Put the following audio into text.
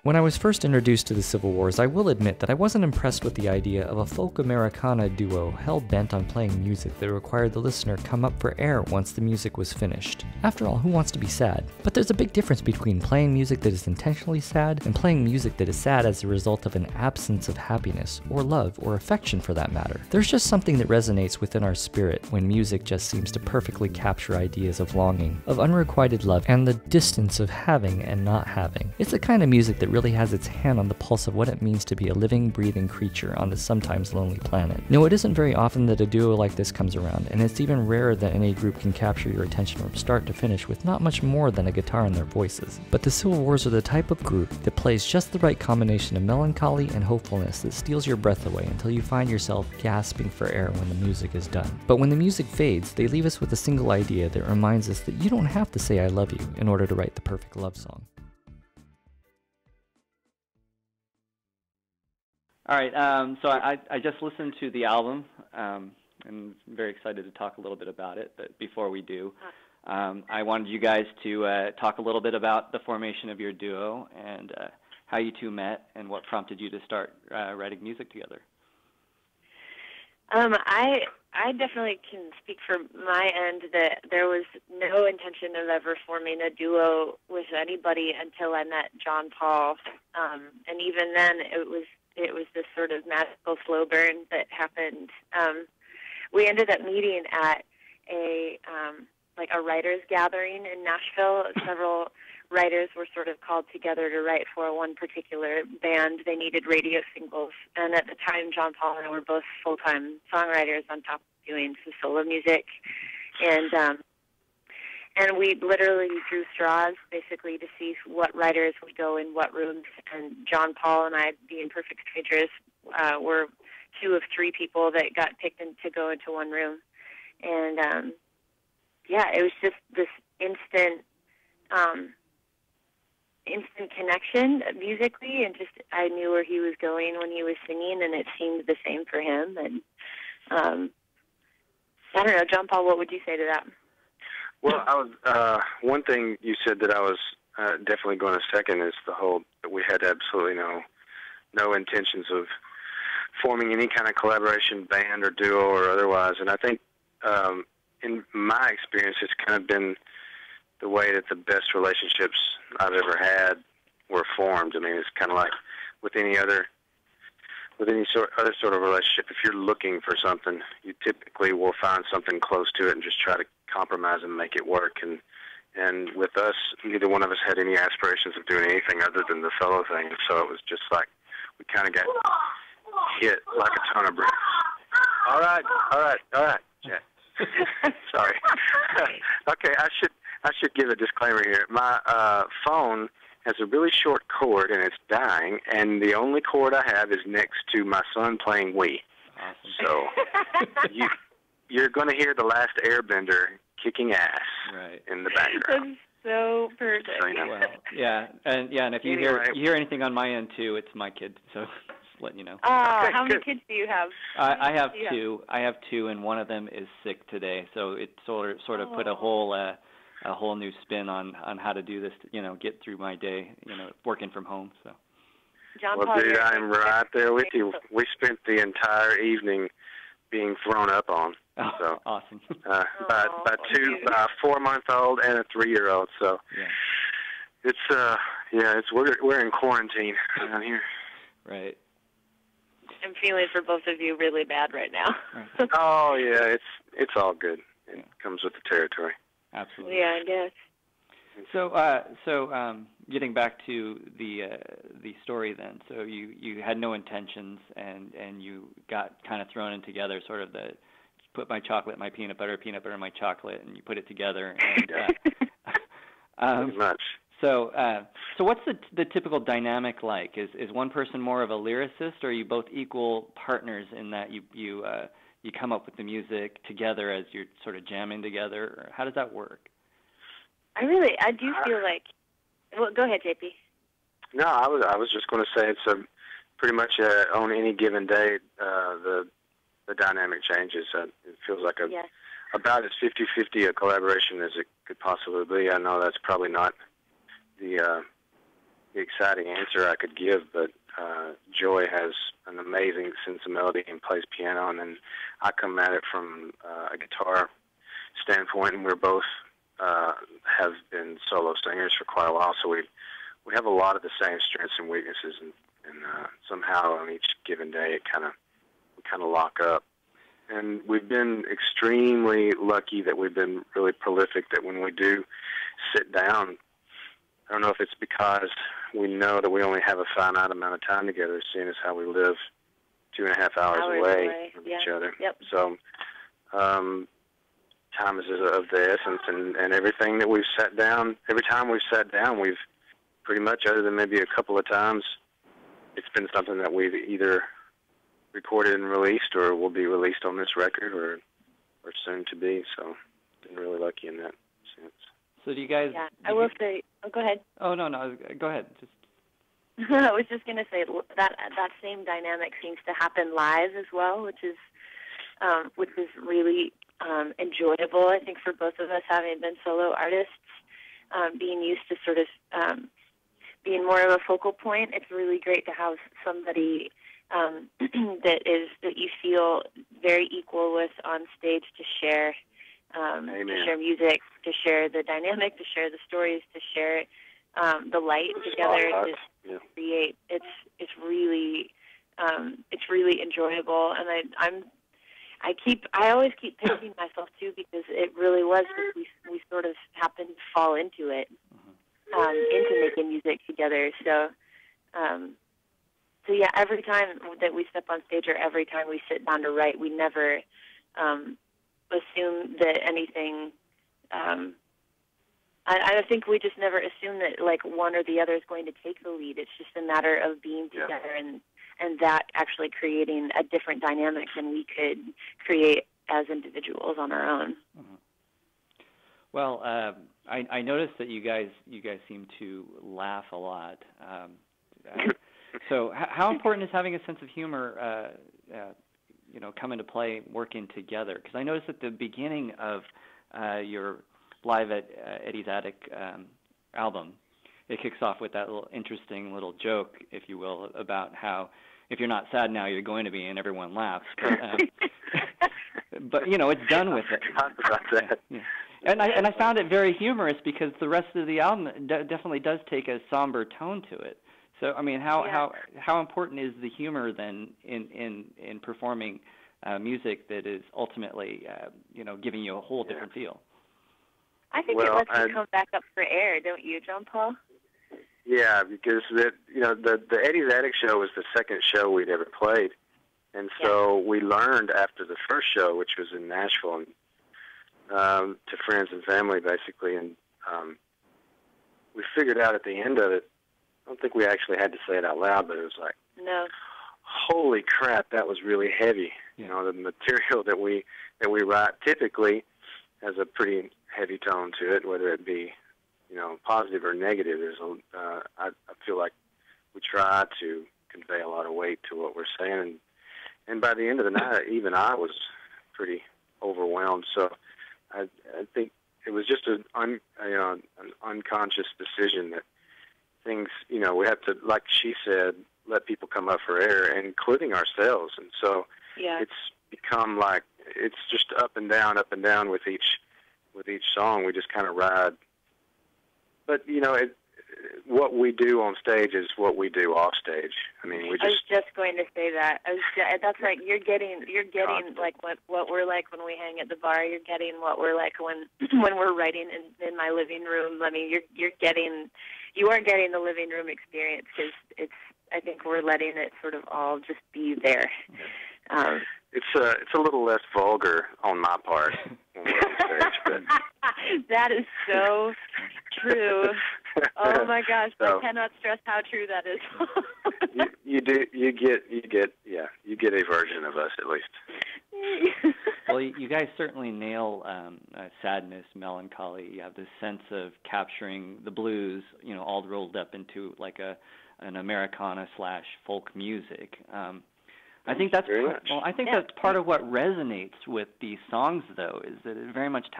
When I was first introduced to the Civil Wars, I will admit that I wasn't impressed with the idea of a folk Americana duo hell-bent on playing music that required the listener come up for air once the music was finished. After all, who wants to be sad? But there's a big difference between playing music that is intentionally sad and playing music that is sad as a result of an absence of happiness, or love, or affection for that matter. There's just something that resonates within our spirit when music just seems to perfectly capture ideas of longing, of unrequited love, and the distance of having and not having. It's the kind of music that really has its hand on the pulse of what it means to be a living, breathing creature on this sometimes lonely planet. No, it isn't very often that a duo like this comes around, and it's even rarer that any group can capture your attention from start to finish with not much more than a guitar in their voices. But the Civil Wars are the type of group that plays just the right combination of melancholy and hopefulness that steals your breath away until you find yourself gasping for air when the music is done. But when the music fades, they leave us with a single idea that reminds us that you don't have to say I love you in order to write the perfect love song. All right, so I just listened to the album, and I'm very excited to talk a little bit about it. But before we do, I wanted you guys to talk a little bit about the formation of your duo and how you two met and what prompted you to start writing music together. I definitely can speak for my end that there was no intention of ever forming a duo with anybody until I met John Paul, and even then it was this sort of magical slow burn that happened. We ended up meeting at a writers gathering in Nashville. Several writers were sort of called together to write for one particular band. They needed radio singles, and at the time, John Paul and I were both full-time songwriters on top of doing some solo music, and we literally drew straws, basically, to see what writers would go in what rooms. And John Paul and I, being perfect strangers, were two of three people that got picked to go into one room. And, it was just this instant connection musically, and just I knew where he was going when he was singing, and it seemed the same for him. And I don't know, John Paul, what would you say to that? Well, I was one thing you said that I was definitely going to second is the whole that we had absolutely no intentions of forming any kind of collaboration, band or duo or otherwise. And I think in my experience, it's kind of been the way that the best relationships I've ever had were formed. I mean, it's kind of like with any other sort of relationship. If you're looking for something, you typically will find something close to it and just try to compromise and make it work. And with us, neither one of us had any aspirations of doing anything other than the solo thing. So it was just like we kind of got hit like a ton of bricks. All right, Jack. Sorry. Okay, I should give a disclaimer here. My phone has a really short cord and it's dying, and the only cord I have is next to my son playing Wii. Awesome. So you're going to hear The Last Airbender kicking ass in the background. That's so perfect. So, you know. Well, and if you hear anything on my end too, it's my kid. So just letting you know. Okay, how many kids do you have? I have two. I have two, and one of them is sick today. So it sort of put a whole new spin on how to do this, get through my day, working from home. So. John Well, Paul, dude, I'm right there with you. We spent the entire evening being thrown up on. Oh, so, awesome. by two, 4-month-old and a 3-year-old. So it's we're in quarantine down here. Right. I'm feeling for both of you really bad right now. Oh yeah, it's all good. It comes with the territory. Absolutely. Yeah, I guess. So getting back to the story then. So you had no intentions, and you got kind of thrown in together, sort of the put my peanut butter, my chocolate, and you put it together. And Pretty much. So what's the typical dynamic like? Is one person more of a lyricist, or are you both equal partners in that you come up with the music together as you're sort of jamming together? Or how does that work? I do feel like. Well, go ahead, JP. No, I was just going to say it's pretty much on any given day the dynamic changes. It feels like about as 50-50 a collaboration as it could possibly be. I know that's probably not the the exciting answer I could give, but Joy has an amazing sense of melody and plays piano, and then I come at it from a guitar standpoint, and we're both have been solo singers for quite a while, so we have a lot of the same strengths and weaknesses, and somehow on each given day we kind of lock up. And we've been extremely lucky that we've been really prolific, that when we do sit down, I don't know if it's because we know that we only have a finite amount of time together, seeing as how we live 2.5 hours away from each other. Yep. So time is of the essence, and everything that we've sat down, every time we've sat down, we've pretty much, other than maybe a couple of times, it's been something that we've either recorded and released or will be released on this record or soon to be. So been really lucky in that sense. So do you guys... Yeah, I will say... Oh, go ahead. Oh, no, go ahead. I was just going to say that same dynamic seems to happen live as well, which is really enjoyable, I think, for both of us, having been solo artists, being used to sort of being more of a focal point. It's really great to have somebody that you feel very equal with on stage to share music, to share the dynamic, to share the stories, to share the light together, to create. It's really enjoyable, and I always keep pinching myself too, because it really was just we sort of happened to fall into it, into making music together. So yeah, every time that we step on stage or every time we sit down to write, we never assume that anything. I think we just never assume that like one or the other is going to take the lead. It's just a matter of being together and that actually creating a different dynamic than we could create as individuals on our own. Mm-hmm. Well, I noticed that you guys seem to laugh a lot. So how important is having a sense of humor, come into play working together? Because I noticed at the beginning of your Live at Eddie's Attic album, it kicks off with that interesting little joke, if you will, about how if you're not sad now, you're going to be, and everyone laughs. But it's done with it. Talk about that. Yeah. And I found it very humorous, because the rest of the album definitely does take a somber tone to it. So I mean, how important is the humor then in performing music that is ultimately giving you a whole different feel? I think it lets you come back up for air, don't you, John Paul? Yeah, because the Eddie's Attic show was the second show we'd ever played, and so we learned after the first show, which was in Nashville, and to friends and family basically, and we figured out at the end of it. I don't think we actually had to say it out loud, but it was like, no, holy crap, that was really heavy. Yeah. The material that we write typically has a pretty heavy tone to it, whether it be positive or negative. I feel like we try to convey a lot of weight to what we're saying, and by the end of the night, even I was pretty overwhelmed. So I think it was just an unconscious decision that things, we have to, like she said, let people come up for air, including ourselves. And so it's become like it's just up and down with each song. We just kind of ride. But what we do on stage is what we do off stage. I mean, I was just going to say that. That's like you're getting like what we're like when we hang at the bar. You're getting what we're like when we're writing in my living room. I mean, you are getting the living room experience, because I think we're letting it sort of all just be there. It's a little less vulgar on my part when we're on stage, but that is so true. Oh my gosh, so, I cannot stress how true that is. you get a version of us at least. Well, you guys certainly nail sadness, melancholy. You have this sense of capturing the blues, all rolled up into like an Americana / folk music. I think that's that's part of what resonates with these songs, though, is that it very much